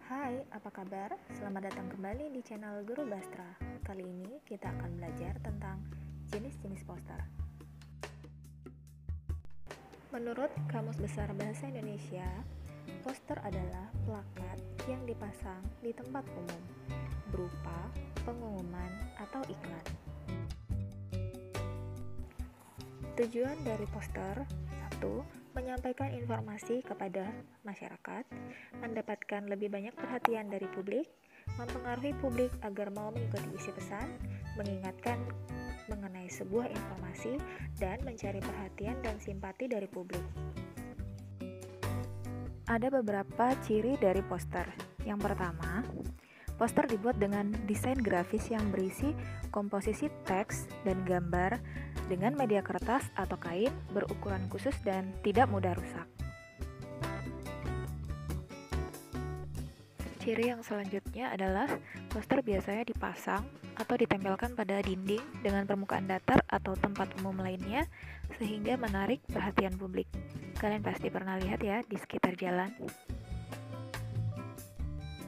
Hai, apa kabar? Selamat datang kembali di channel Guru Bastra. Kali ini kita akan belajar tentang jenis-jenis poster. Menurut Kamus Besar Bahasa Indonesia, poster adalah plakat yang dipasang di tempat umum, berupa pengumuman atau iklan. Tujuan dari poster: 1. Menyampaikan informasi kepada masyarakat, mendapatkan lebih banyak perhatian dari publik, mempengaruhi publik agar mau mengikuti isi pesan, mengingatkan mengenai sebuah informasi, dan mencari perhatian dan simpati dari publik. Ada beberapa ciri dari poster. Yang pertama, poster dibuat dengan desain grafis yang berisi komposisi teks dan gambar dengan media kertas atau kain berukuran khusus dan tidak mudah rusak. Ciri yang selanjutnya adalah poster biasanya dipasang atau ditempelkan pada dinding dengan permukaan datar atau tempat umum lainnya sehingga menarik perhatian publik. Kalian pasti pernah lihat ya di sekitar jalan.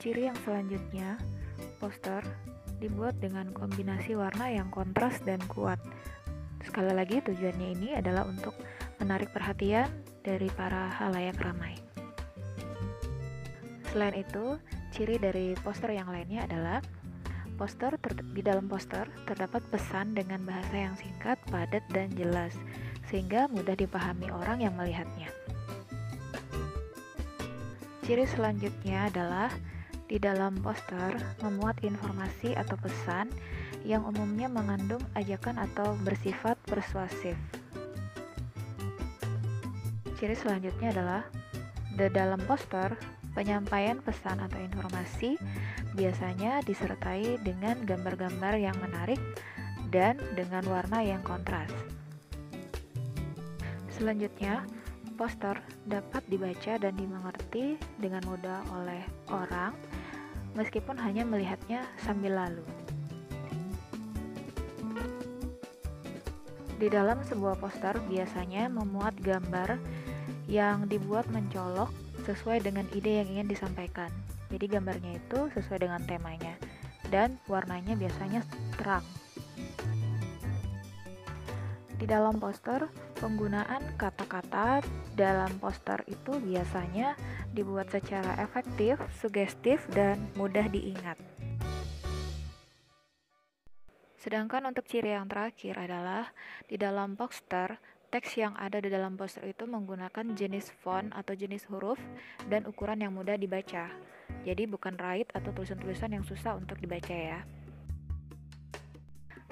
Ciri yang selanjutnya, poster dibuat dengan kombinasi warna yang kontras dan kuat. Sekali lagi, tujuannya ini adalah untuk menarik perhatian dari para halayak ramai. Selain itu, ciri dari poster yang lainnya adalah di dalam poster terdapat pesan dengan bahasa yang singkat, padat, dan jelas, sehingga mudah dipahami orang yang melihatnya. Ciri selanjutnya adalah di dalam poster memuat informasi atau pesan yang umumnya mengandung ajakan atau bersifat persuasif. Ciri selanjutnya adalah di dalam poster penyampaian pesan atau informasi biasanya disertai dengan gambar-gambar yang menarik dan dengan warna yang kontras. Selanjutnya, poster dapat dibaca dan dimengerti dengan mudah oleh orang meskipun hanya melihatnya sambil lalu. Di dalam sebuah poster biasanya memuat gambar yang dibuat mencolok sesuai dengan ide yang ingin disampaikan. Jadi gambarnya itu sesuai dengan temanya dan warnanya biasanya terang. Di dalam poster, penggunaan kata-kata dalam poster itu biasanya dibuat secara efektif, sugestif, dan mudah diingat. Sedangkan untuk ciri yang terakhir adalah di dalam poster, teks yang ada di dalam poster itu menggunakan jenis font atau jenis huruf dan ukuran yang mudah dibaca. Jadi bukan raut atau tulisan-tulisan yang susah untuk dibaca ya.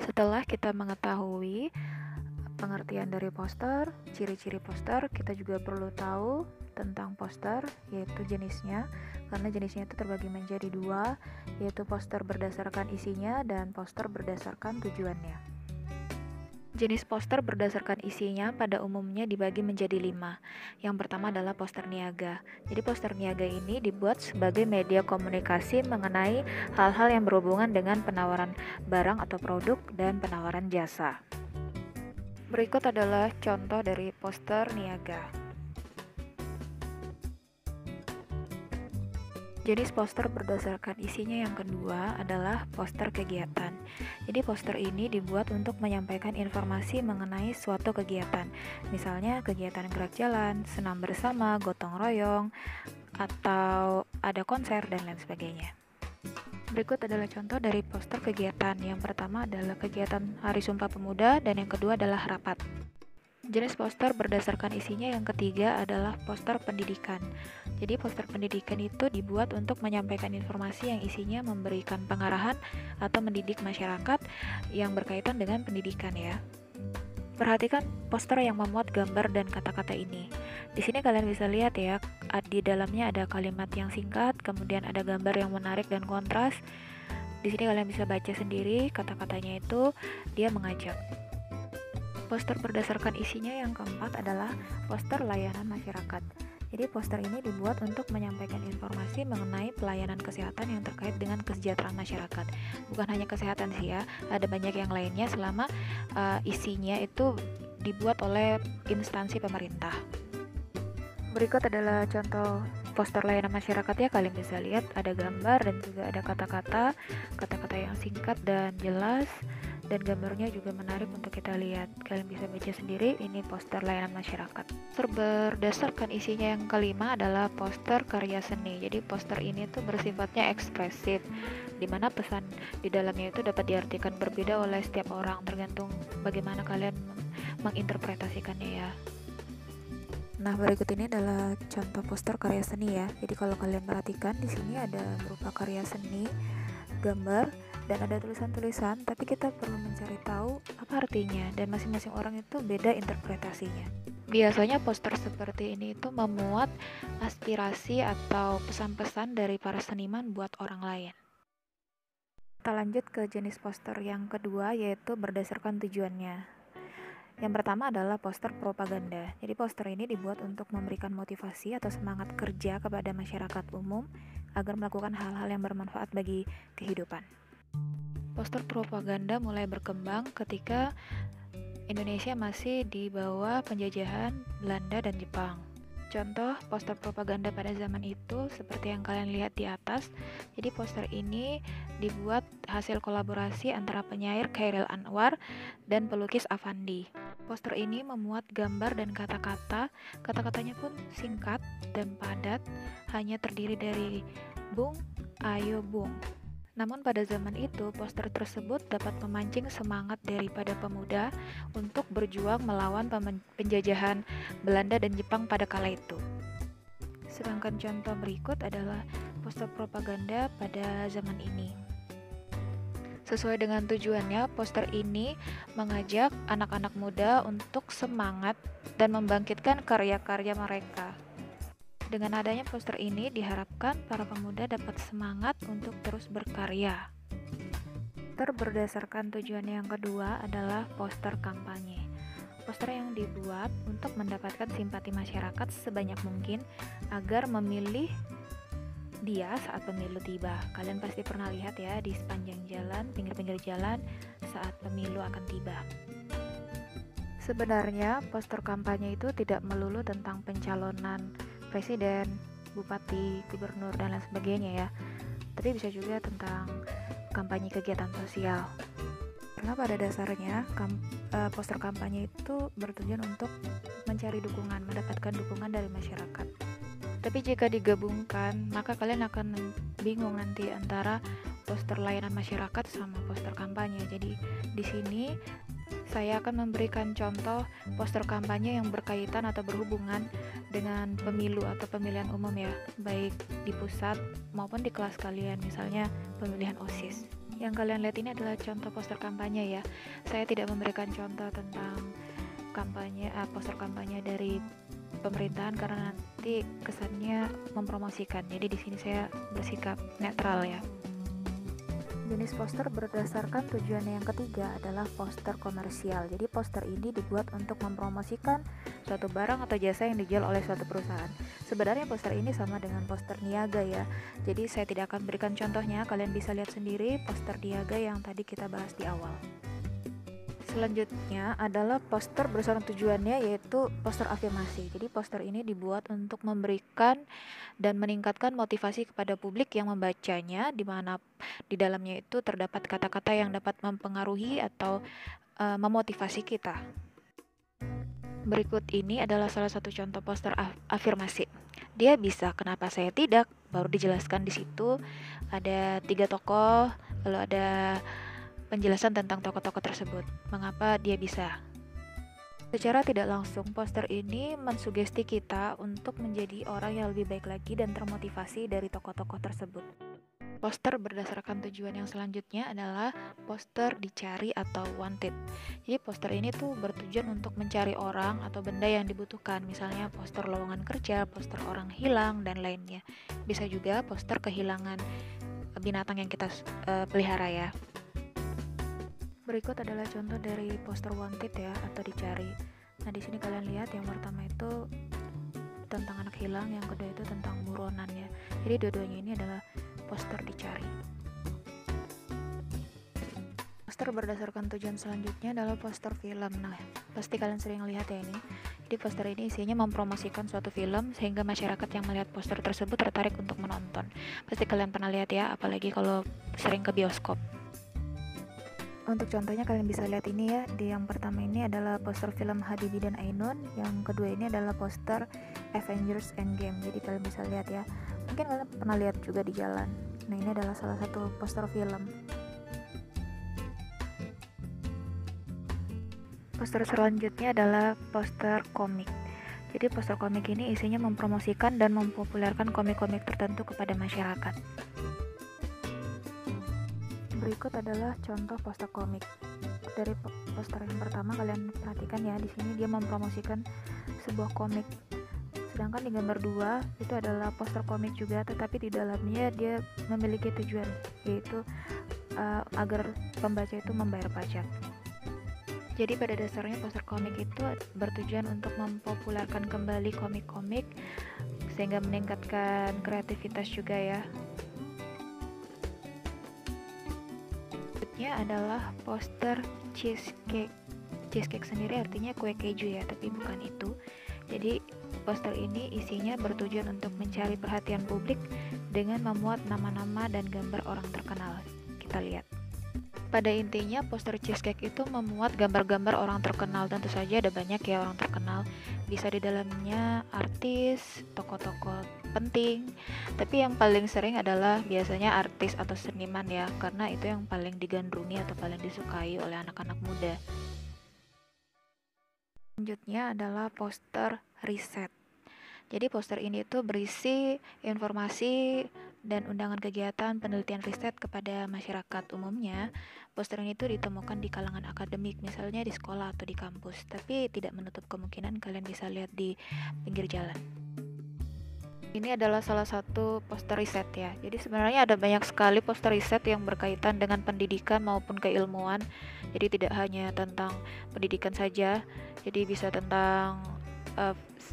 Setelah kita mengetahui pengertian dari poster, ciri-ciri poster, kita juga perlu tahu tentang poster, yaitu jenisnya, karena jenisnya itu terbagi menjadi dua, yaitu poster berdasarkan isinya dan poster berdasarkan tujuannya. Jenis poster berdasarkan isinya pada umumnya dibagi menjadi 5. Yang pertama adalah poster niaga. Jadi poster niaga ini dibuat sebagai media komunikasi mengenai hal-hal yang berhubungan dengan penawaran barang atau produk dan penawaran jasa. Berikut adalah contoh dari poster niaga. Jenis poster berdasarkan isinya yang kedua adalah poster kegiatan. Jadi poster ini dibuat untuk menyampaikan informasi mengenai suatu kegiatan. Misalnya kegiatan gerak jalan, senam bersama, gotong royong, atau ada konser dan lain sebagainya. Berikut adalah contoh dari poster kegiatan. Yang pertama adalah kegiatan Hari Sumpah Pemuda dan yang kedua adalah rapat. Jenis poster berdasarkan isinya yang ketiga adalah poster pendidikan. Jadi poster pendidikan itu dibuat untuk menyampaikan informasi yang isinya memberikan pengarahan atau mendidik masyarakat yang berkaitan dengan pendidikan ya. Perhatikan poster yang memuat gambar dan kata-kata ini. Di sini kalian bisa lihat ya, di dalamnya ada kalimat yang singkat, kemudian ada gambar yang menarik dan kontras. Di sini kalian bisa baca sendiri kata-katanya itu dia mengajak. Poster berdasarkan isinya yang keempat adalah poster layanan masyarakat. Jadi poster ini dibuat untuk menyampaikan informasi mengenai pelayanan kesehatan yang terkait dengan kesejahteraan masyarakat. Bukan hanya kesehatan sih ya, ada banyak yang lainnya selama isinya itu dibuat oleh instansi pemerintah. Berikut adalah contoh poster layanan masyarakat ya, kalian bisa lihat ada gambar dan juga ada kata-kata yang singkat dan jelas, dan gambarnya juga menarik untuk kita lihat. Kalian bisa baca sendiri, ini poster layanan masyarakat. Berdasarkan isinya yang kelima adalah poster karya seni. Jadi poster ini tuh bersifatnya ekspresif, dimana pesan di dalamnya itu dapat diartikan berbeda oleh setiap orang, tergantung bagaimana kalian menginterpretasikannya ya. Nah, berikut ini adalah contoh poster karya seni ya. Jadi kalau kalian perhatikan di sini ada berupa karya seni, gambar, dan ada tulisan-tulisan, tapi kita perlu mencari tahu apa artinya, dan masing-masing orang itu beda interpretasinya. Biasanya poster seperti ini itu memuat aspirasi atau pesan-pesan dari para seniman buat orang lain. Kita lanjut ke jenis poster yang kedua, yaitu berdasarkan tujuannya. Yang pertama adalah poster propaganda. Jadi poster ini dibuat untuk memberikan motivasi atau semangat kerja kepada masyarakat umum agar melakukan hal-hal yang bermanfaat bagi kehidupan. Poster propaganda mulai berkembang ketika Indonesia masih di bawah penjajahan Belanda dan Jepang. Contoh poster propaganda pada zaman itu seperti yang kalian lihat di atas. Jadi poster ini dibuat hasil kolaborasi antara penyair Chairil Anwar dan pelukis Affandi. Poster ini memuat gambar dan kata-kata. Kata-katanya pun singkat dan padat, hanya terdiri dari bung, ayo bung. Namun pada zaman itu, poster tersebut dapat memancing semangat daripada pemuda untuk berjuang melawan penjajahan Belanda dan Jepang pada kala itu. Sedangkan contoh berikut adalah poster propaganda pada zaman ini. Sesuai dengan tujuannya, poster ini mengajak anak-anak muda untuk semangat dan membangkitkan karya-karya mereka. Dengan adanya poster ini diharapkan para pemuda dapat semangat untuk terus berkarya. Poster berdasarkan tujuan yang kedua adalah poster kampanye. Poster yang dibuat untuk mendapatkan simpati masyarakat sebanyak mungkin agar memilih dia saat pemilu tiba. Kalian pasti pernah lihat ya di sepanjang jalan, pinggir-pinggir jalan saat pemilu akan tiba. Sebenarnya poster kampanye itu tidak melulu tentang pencalonan presiden, bupati, gubernur, dan lain sebagainya ya. Tapi bisa juga tentang kampanye kegiatan sosial. Karena pada dasarnya poster kampanye itu bertujuan untuk mencari dukungan, mendapatkan dukungan dari masyarakat. Tapi jika digabungkan, maka kalian akan bingung nanti antara poster layanan masyarakat sama poster kampanye. Jadi di sini saya akan memberikan contoh poster kampanye yang berkaitan atau berhubungan dengan pemilu atau pemilihan umum ya, baik di pusat maupun di kelas kalian, misalnya pemilihan OSIS. Yang kalian lihat ini adalah contoh poster kampanye ya. Saya tidak memberikan contoh tentang poster kampanye dari pemerintahan karena nanti kesannya mempromosikan. Jadi di sini saya bersikap netral ya. Jenis poster berdasarkan tujuannya yang ketiga adalah poster komersial. Jadi poster ini dibuat untuk mempromosikan suatu barang atau jasa yang dijual oleh suatu perusahaan. Sebenarnya poster ini sama dengan poster niaga ya. Jadi saya tidak akan berikan contohnya, kalian bisa lihat sendiri poster niaga yang tadi kita bahas di awal. Selanjutnya adalah poster berdasarkan tujuannya, yaitu poster afirmasi. Jadi poster ini dibuat untuk memberikan dan meningkatkan motivasi kepada publik yang membacanya, di mana di dalamnya itu terdapat kata-kata yang dapat mempengaruhi atau memotivasi kita. Berikut ini adalah salah satu contoh poster afirmasi. Dia bisa, kenapa saya tidak? Baru dijelaskan di situ. Ada 3 tokoh, lalu ada penjelasan tentang tokoh-tokoh tersebut, mengapa dia bisa. Secara tidak langsung, poster ini mensugesti kita untuk menjadi orang yang lebih baik lagi dan termotivasi dari tokoh-tokoh tersebut. Poster berdasarkan tujuan yang selanjutnya adalah poster dicari atau wanted. Jadi poster ini tuh bertujuan untuk mencari orang atau benda yang dibutuhkan, misalnya poster lowongan kerja, poster orang hilang, dan lainnya. Bisa juga poster kehilangan binatang yang kita pelihara ya. Berikut adalah contoh dari poster wanted ya, atau dicari. Nah, di sini kalian lihat yang pertama itu tentang anak hilang, yang kedua itu tentang buronan ya. Jadi dua-duanya ini adalah poster dicari. Poster berdasarkan tujuan selanjutnya adalah poster film. Nah, pasti kalian sering lihat ya ini. Jadi poster ini isinya mempromosikan suatu film sehingga masyarakat yang melihat poster tersebut tertarik untuk menonton. Pasti kalian pernah lihat ya, apalagi kalau sering ke bioskop. Untuk contohnya kalian bisa lihat ini ya. Di yang pertama ini adalah poster film Habibie dan Ainun, yang kedua ini adalah poster Avengers Endgame. Jadi kalian bisa lihat ya. Mungkin kalian pernah lihat juga di jalan. Nah, ini adalah salah satu poster film. Poster selanjutnya adalah poster komik. Jadi poster komik ini isinya mempromosikan dan mempopulerkan komik-komik tertentu kepada masyarakat. Berikut adalah contoh poster komik. Dari poster yang pertama kalian perhatikan ya, di sini dia mempromosikan sebuah komik. Sedangkan di gambar 2 itu adalah poster komik juga, tetapi di dalamnya dia memiliki tujuan, yaitu agar pembaca itu membayar pajak. Jadi pada dasarnya poster komik itu bertujuan untuk mempopulerkan kembali komik-komik sehingga meningkatkan kreativitas juga ya. Berikutnya adalah poster cheesecake. Cheesecake sendiri artinya kue keju ya, tapi bukan itu. Jadi poster ini isinya bertujuan untuk mencari perhatian publik dengan memuat nama-nama dan gambar orang terkenal. Kita lihat. Pada intinya poster cheesecake itu memuat gambar-gambar orang terkenal. Tentu saja ada banyak ya orang terkenal, bisa di dalamnya artis, tokoh-tokoh penting, tapi yang paling sering adalah biasanya artis atau seniman ya, karena itu yang paling digandrungi atau paling disukai oleh anak-anak muda. Selanjutnya adalah poster riset. Jadi poster ini tuh berisi informasi dan undangan kegiatan penelitian riset kepada masyarakat umumnya. Poster ini tuh ditemukan di kalangan akademik, misalnya di sekolah atau di kampus, tapi tidak menutup kemungkinan kalian bisa lihat di pinggir jalan. Ini adalah salah satu poster riset ya. Jadi sebenarnya ada banyak sekali poster riset yang berkaitan dengan pendidikan maupun keilmuan. Jadi tidak hanya tentang pendidikan saja, jadi bisa tentang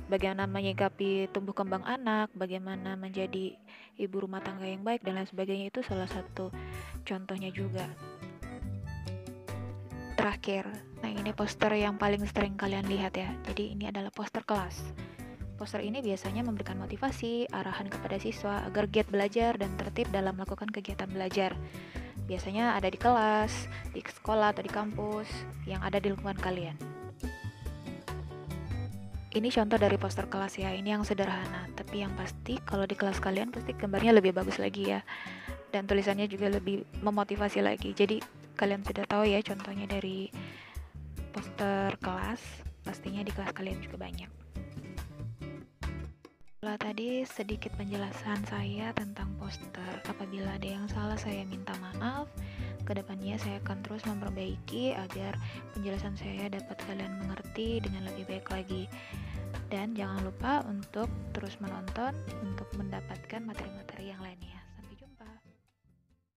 bagaimana menyikapi tumbuh kembang anak, bagaimana menjadi ibu rumah tangga yang baik, dan lain sebagainya. Itu salah satu contohnya juga. Terakhir, nah ini poster yang paling sering kalian lihat ya. Jadi ini adalah poster kelas. Poster ini biasanya memberikan motivasi, arahan kepada siswa agar giat belajar dan tertib dalam melakukan kegiatan belajar. Biasanya ada di kelas, di sekolah atau di kampus yang ada di lingkungan kalian. Ini contoh dari poster kelas ya, ini yang sederhana, tapi yang pasti kalau di kelas kalian pasti gambarnya lebih bagus lagi ya, dan tulisannya juga lebih memotivasi lagi. Jadi kalian sudah tahu ya contohnya dari poster kelas, pastinya di kelas kalian juga banyak. Setelah tadi sedikit penjelasan saya tentang poster, apabila ada yang salah saya minta maaf. Kedepannya saya akan terus memperbaiki agar penjelasan saya dapat kalian mengerti dengan lebih baik lagi. Dan jangan lupa untuk terus menonton untuk mendapatkan materi-materi yang lainnya.